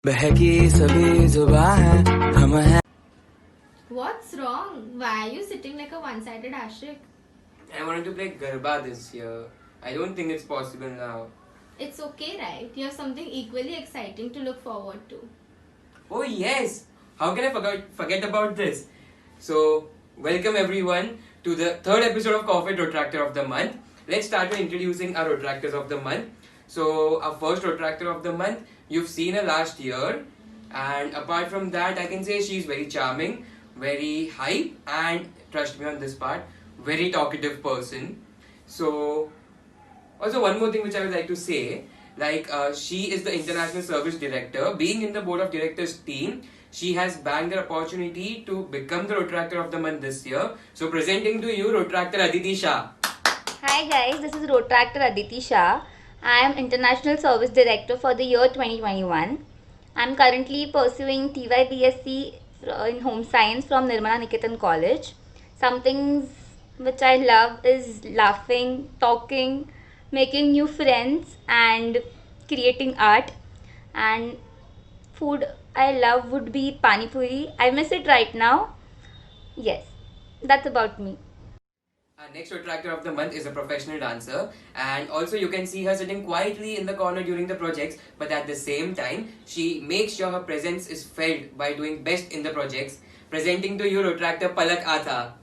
बहकी सभी जुबां है हम हैं. What's wrong? Why are you sitting like a one-sided ashik? I wanted to play Garba this year. I don't think it's possible now. It's okay, right? You have something equally exciting to look forward to. Oh yes! How can I forget about this? So, welcome everyone to the third episode of Coffee Retractor of the Month. Let's start by introducing our Retractors of the Month. So, our first Retractor of the Month, you've seen her last year. And apart from that, I can say she's very charming, very hype, and trust me on this part, very talkative person. So, also, one more thing which I would like to say, she is the International Service Director. Being in the Board of Directors team, she has bagged the opportunity to become the Retractor of the Month this year. So, presenting to you, Retractor Aditi Shah. Hi guys, this is Retractor Aditi Shah. I am International Service Director for the year 2021. I am currently pursuing TYBSc in Home Science from Nirmala Niketan College. Some things which I love is laughing, talking, making new friends and creating art. And food I love would be Pani Puri. I miss it right now. Yes, that's about me. Our next Retractor of the Month is a professional dancer, and also you can see her sitting quietly in the corner during the projects, but at the same time, she makes sure her presence is felt by doing best in the projects. Presenting to you, Retractor Palak Atha.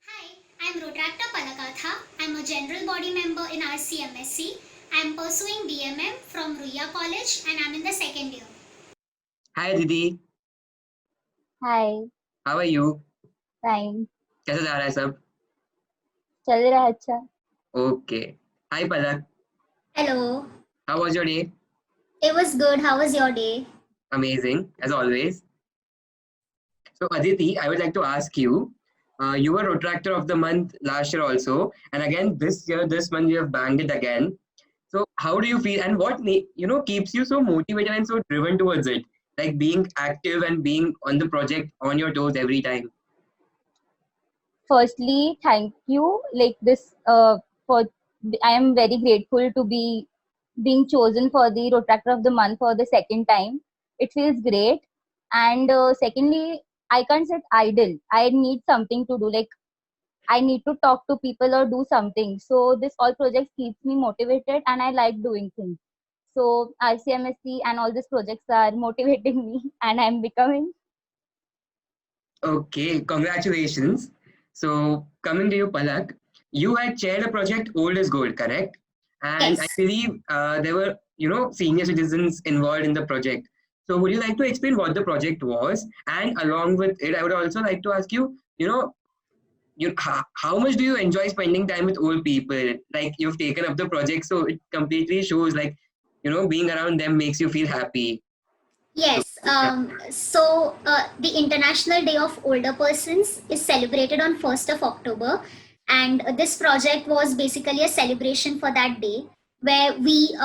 Hi, I'm Retractor Palakatha. I'm a general body member in RCMSC. I'm pursuing BMM from Ruya College and I'm in the second year. Hi Didi, Hi, how are you? fine. कैसा जा रहा है सब? चल रहा है अच्छा. Okay. Hi Palak, Hello. how was your day? It was good. How was your day? Amazing, as always. So Aditi, I would like to ask you, you were Retractor of the Month last year also, and again this year, this month you have banged it again. So how do you feel, and what keeps you so motivated and so driven towards it, like being active and being on the project on your toes every time? Firstly, thank you. For I am very grateful to be being chosen for the Retractor of the Month for the second time. It feels great. And secondly, I can't sit idle. I need something to do. Like I need to talk to people or do something. So this all projects keeps me motivated, and I like doing things. So RCMSC and all these projects are motivating me, and I'm becoming. Okay, congratulations. So coming to you, Palak, you had chaired a project Old is Gold, correct? And I Yes. believe there were, senior citizens involved in the project. So would you like to explain what the project was? And along with it, I would also like to ask you, how much do you enjoy spending time with old people? Like you've taken up the project, so it completely shows like, being around them makes you feel happy. Yes. Yeah. The International Day of Older Persons is celebrated on 1st of October. And this project was basically a celebration for that day where we,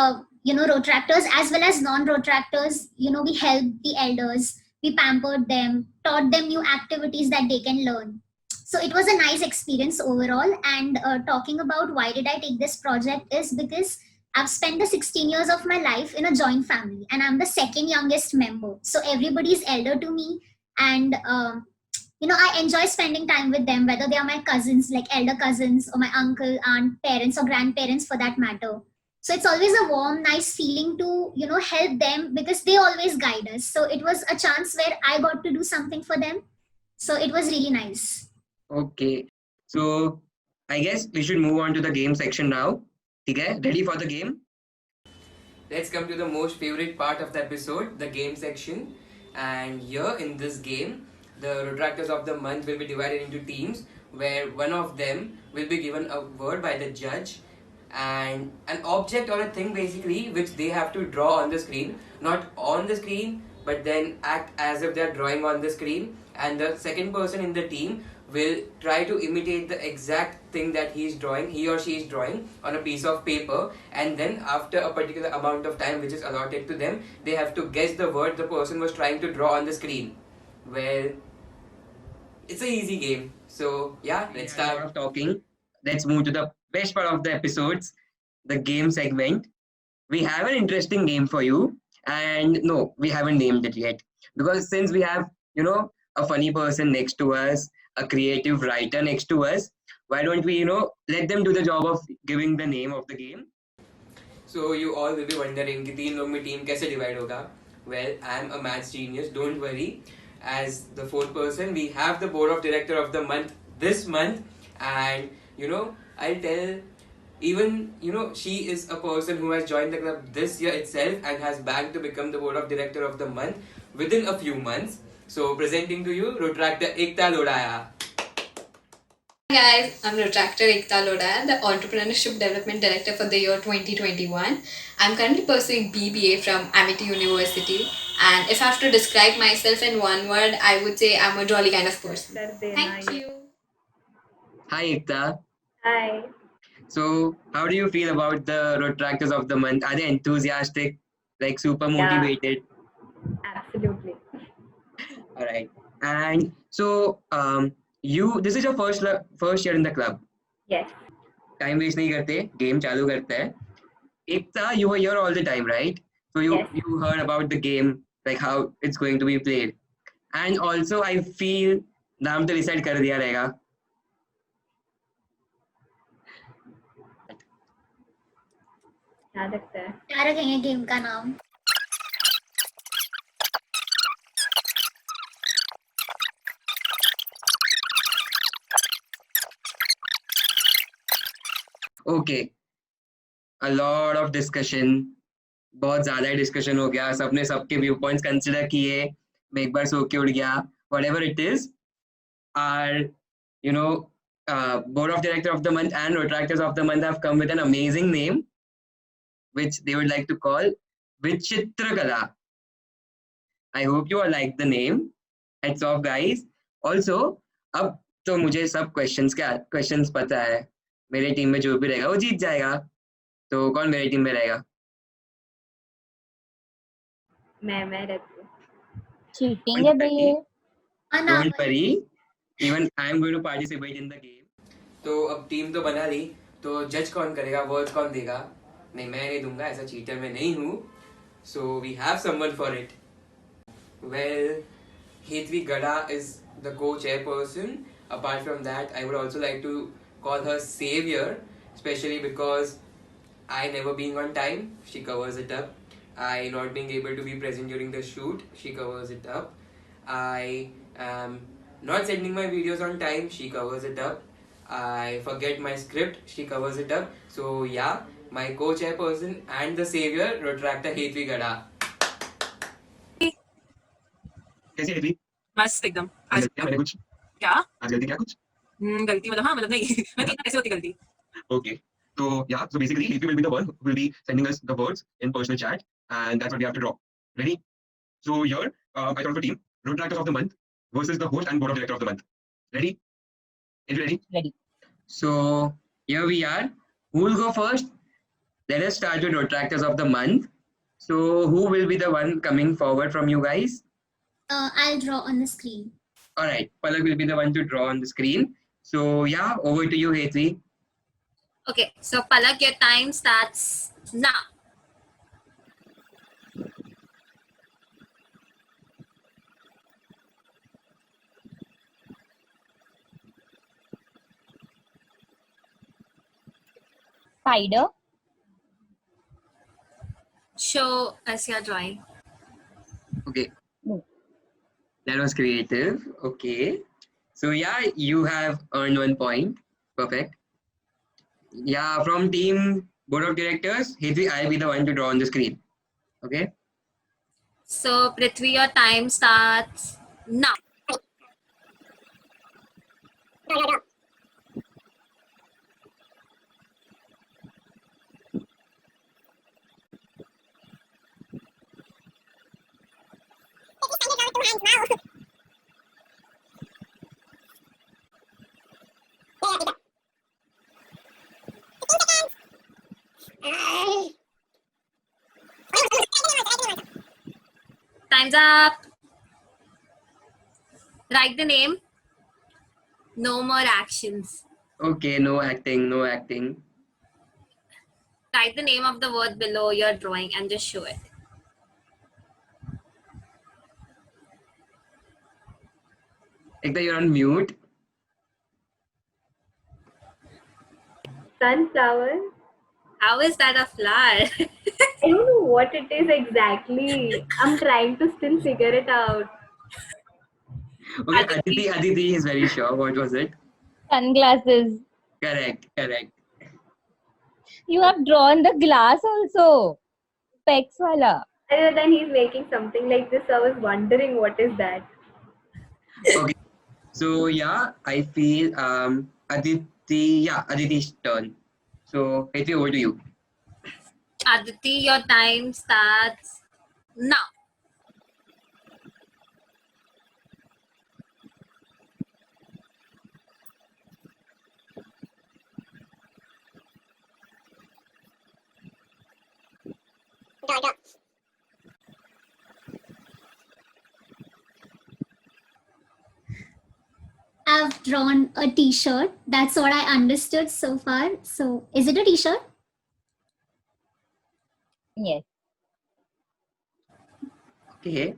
Retractors as well as non-Retractors, we helped the elders, we pampered them, taught them new activities that they can learn. So it was a nice experience overall. And talking about why did I take this project is because I've spent the 16 years of my life in a joint family, and I'm the second youngest member. So everybody is elder to me, and I enjoy spending time with them, whether they are my cousins, like elder cousins, or my uncle, aunt, parents, or grandparents for that matter. So it's always a warm, nice feeling to help them because they always guide us. So it was a chance where I got to do something for them. So it was really nice. Okay. So I guess we should move on to the game section now. Okay, ready for the game? Let's come to the most favorite part of the episode, the game section. And here in this game, the retractors of the month will be divided into teams where one of them will be given a word by the judge and an object or a thing basically which they have to draw on the screen, not on the screen, but then act as if they're drawing on the screen. And the second person in the team will try to imitate the exact thing that he or she is drawing on a piece of paper, and then after a particular amount of time which is allotted to them, they have to guess the word the person was trying to draw on the screen. Well, it's a easy game. So yeah, let's start. A lot of talking. Let's move to the best part of the episodes, the game segment. We have an interesting game for you. And no, we haven't named it yet. Because since we have, a funny person next to us, a creative writer next to us, why don't we, let them do the job of giving the name of the game? So you all will be wondering कि 3 लोग में team कैसे divide होगा? Well, I am a maths genius. Don't worry. As the fourth person, we have the board of director of the month this month, and I'll tell. Even she is a person who has joined the club this year itself and has bagged to become the board of director of the month within a few months. So presenting to you, Rotractor Ekta Lodaya. Hi guys, I'm Rotractor Ekta Lodaya, the Entrepreneurship Development Director for the year 2021. I'm currently pursuing BBA from Amity University, and if I have to describe myself in one word, I would say I'm a jolly kind of person. Thank you. Hi Ekta. Hi. So how do you feel about the Rotractors of the month? Are they enthusiastic, like super motivated? Absolutely. All right. And so this is your first year in the club. Yes. Time waste नहीं करते, game चालू करते हैं. Ekta, you were here all the time, right? So you heard about the game, like how it's going to be played. And also I feel नाम तो decide कर दिया रहेगा. क्या लगता है? क्या रखेंगे गेम का नाम? Okay, a lot of discussion. बहुत ज़्यादा डिस्कशन हो गया, सबने सबके व्यू पॉइंट्स कंसिडर किए, मैं एक बार सो के उठ गया. Whatever it is, our board of director of the month and Rotractors of the month have come with an amazing name, which they would like to call Vichitrakala. I hope you all like the name. Heads off, guys. Also, अब तो मुझे सब questions पता है. मेरे team में जो भी रहेगा वो जीत जाएगा. तो कौन मेरी टीम में रहेगा? मैं रहती हूँ. चीटिंग है भैया. Don't worry. Even I am going to participate in the game. तो अब टीम तो बना ली, तो जज कौन करेगा, वर्ड्स कौन देगा? नहीं, मैं नहीं दूंगा, ऐसा चीटर मैं नहीं हूँ. So we have someone for it. Well, Hetvi Gada is the co-chairperson. Apart from that, I would also like to call her savior, especially because I never being on time, she covers it up. I not being able to be present during the shoot, she covers it up. I am not sending my videos on time, she covers it up. I forget my script, she covers it up. So yeah, my co-chairperson and the savior, Rotractor Hetvi Gada. कैसी है hetvi? मस्त एकदम. आज क्या मैंने कुछ क्या आज गलती क्या कुछ गलती मतलब हाँ मतलब नहीं मैं कहता कैसे होती गलती. Okay. So yeah, so basically Hetvi will be the one who will be sending us the words in personal chat, and that's what we have to draw. Ready? So here, I thought of a team: Rotractors of the month versus the host and board of director of the month. Ready? Are you ready? Ready. So here we are. Who will go first? Let us start with Rotractors of the month. So who will be the one coming forward from you guys? I'll draw on the screen. All right, Palak will be the one to draw on the screen. So yeah, over to you, Hetvi. Okay, so Palak, your time starts now. Spider. Show us your drawing. Okay. No. That was creative. Okay. So yeah, you have earned 1 point. Perfect. Yeah, from team board of directors, Hetvi, I'll be the one to draw on the screen. Okay. So Prithvi, your time starts now. Time's up. Write the name. No more actions. Okay, no acting, no acting. Write the name of the word below your drawing and just show it. Ekta, you're on mute. Sunflower. How is that a flower? I don't know what it is exactly. I'm trying to still figure it out. Okay, Aditi is very sure. What was it? Sunglasses. Correct. You have drawn the glass also. Specs wala. And then he's making something like this. I was wondering what is that. Okay. So yeah, I feel Aditi's turn. So Hetvi, over to you. Aditi, your time starts now. I've drawn a t-shirt. That's what I understood so far. So, is it a t-shirt? Yes. Okay.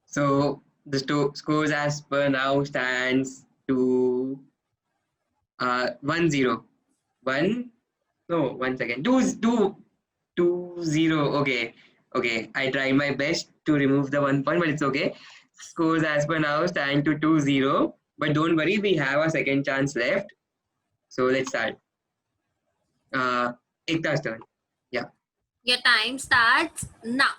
So the scores as per now stands to 1-0. 1 second. 2-0. Okay. I tried my best to remove the 1 point, but it's okay. Scores as per now stand to 2-0. But don't worry, we have a second chance left. So let's start. Ekta's turn. Yeah. Your time starts now.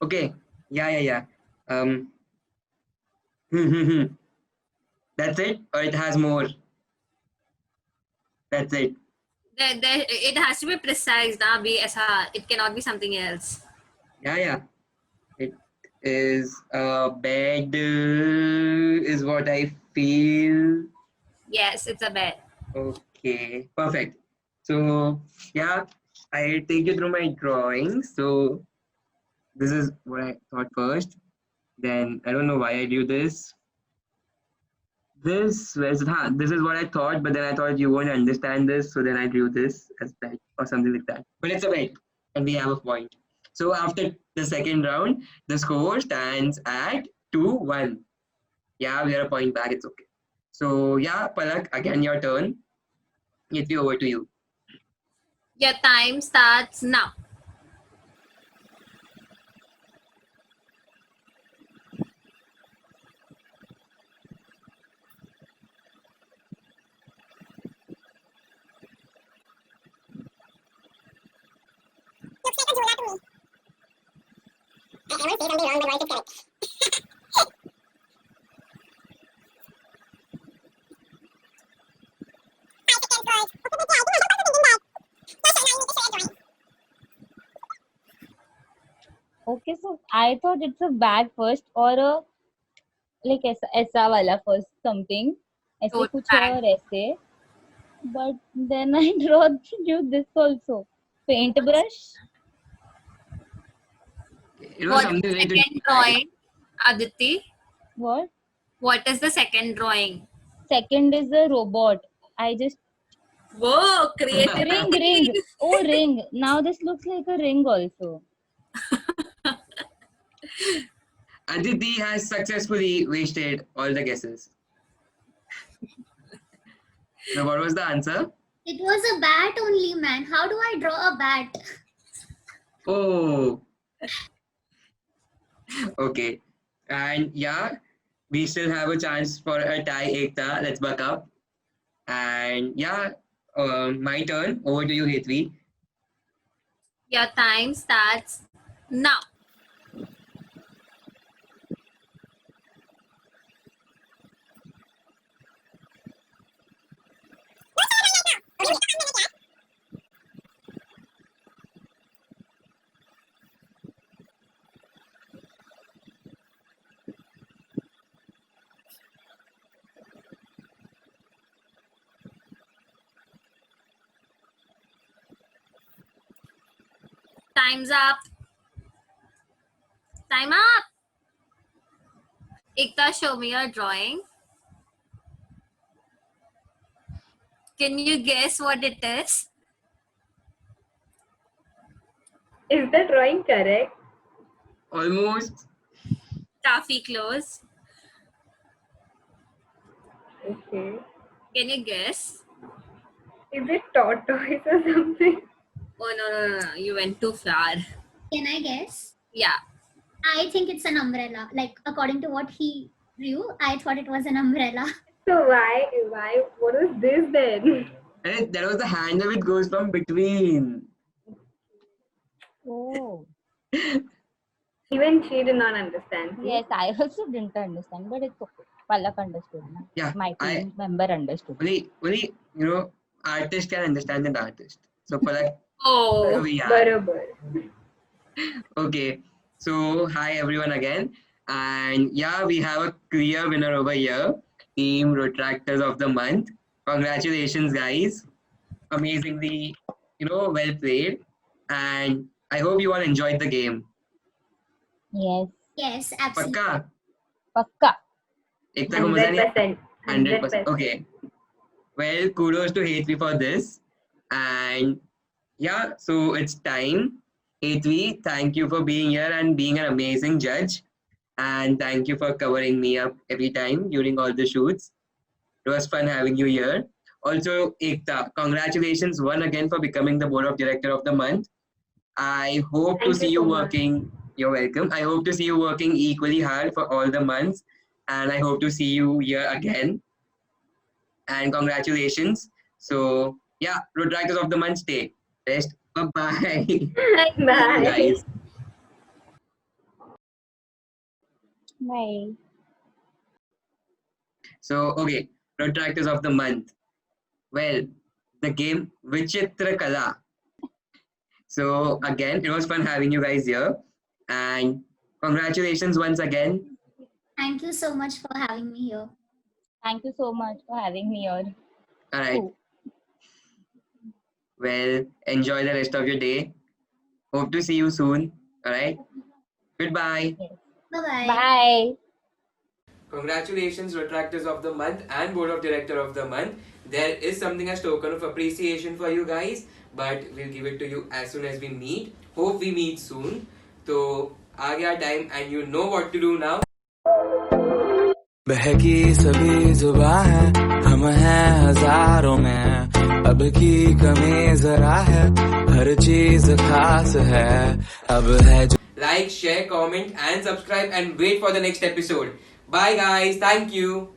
Okay. Yeah. That's it, or it has more? That's it. It has to be precise. Na? It cannot be something else. Yeah. It is a bed, is what I feel. Yes, it's a bed. Okay, perfect. So, yeah, I take you through my drawings. So, this is what I thought first. Then, I don't know why I do this. This is what I thought, but then I thought you won't understand this, so then I drew this as bed or something like that. But it's a bed, and we have a point. So after the second round, the score stands at 2-1. Yeah, we are a point back. It's okay. So yeah, Palak, again your turn. It be over to you. Your time starts now. Okay, so I thought it's a bag first or a like ऐसा वाला first something. ऐसे Tote कुछ bag. और ऐसे. But then I drew this also. Paintbrush. It was What is something the related to second drawing, Aditi? What? What is the second drawing? Second is a robot. I just Whoa, creativity. ring. Oh, ring. Now this looks like a ring also. Aditi has successfully wasted all the guesses. So what was the answer? It was a bat only, man. How do I draw a bat? Oh. Okay. And yeah, we still have a chance for a tie, Ekta. Let's back up. And yeah, my turn. Over to you, Hetvi. Your time starts now. Time's up. Time up. Ekta, show me your drawing. Can you guess what it is? Is the drawing correct? Almost. Taffy close. Okay. Can you guess? Is it tortoise or something? Oh no, you went too far. Can I guess? Yeah. I think it's an umbrella. Like, according to what he drew, I thought it was an umbrella. So why, what was this then? And that was the handle which goes from between. Oh, Even she did not understand. yes, I also didn't understand, but it's okay. Palak understood. Na? Yeah, My team member understood. Only artist can understand an artist. So Palak, Oh. we are. Barabar. Okay, so hi everyone again, and yeah, we have a clear winner over here, Team Retractors of the Month. Congratulations, guys! Amazingly, well played, and I hope you all enjoyed the game. Yes, Yes, absolutely. Pakka, pakka. ekta ko maza nahi aaya? 100%. 100%. Okay. Well, kudos to H3 for this. And yeah, so it's time. H3, thank you for being here and being an amazing judge. And thank you for covering me up every time during all the shoots. It was fun having you here. Also, Ekta, congratulations once again for becoming the Board of Director of the Month. I hope to Thank see you you so much. working. You're welcome. I hope to see you working equally hard for all the months. And I hope to see you here again. And congratulations. So yeah, Retractors of the Month stay. Rest. Bye-bye. Bye. Guys. Bye. So okay, Retractors of the Month. Well, the game Vichitra Kala. So again, it was fun having you guys here. And congratulations once again. Thank you so much for having me here. Thank you so much for having me here. All right. Cool. Well, enjoy the rest of your day. Hope to see you soon. All right. Goodbye. Bye-bye. Bye. Congratulations, Retractors of the Month and Board of Director of the Month. There is something as token of appreciation for you guys, but we'll give it to you as soon as we meet. Hope we meet soon. So, आ गया time and you know what to do now. बहकी सभी जुबां है, हम हैं हजारों में, अब की कमी जरा है, हर चीज खास है, अब है जो Like, share, comment and subscribe and wait for the next episode. Bye guys. Thank you.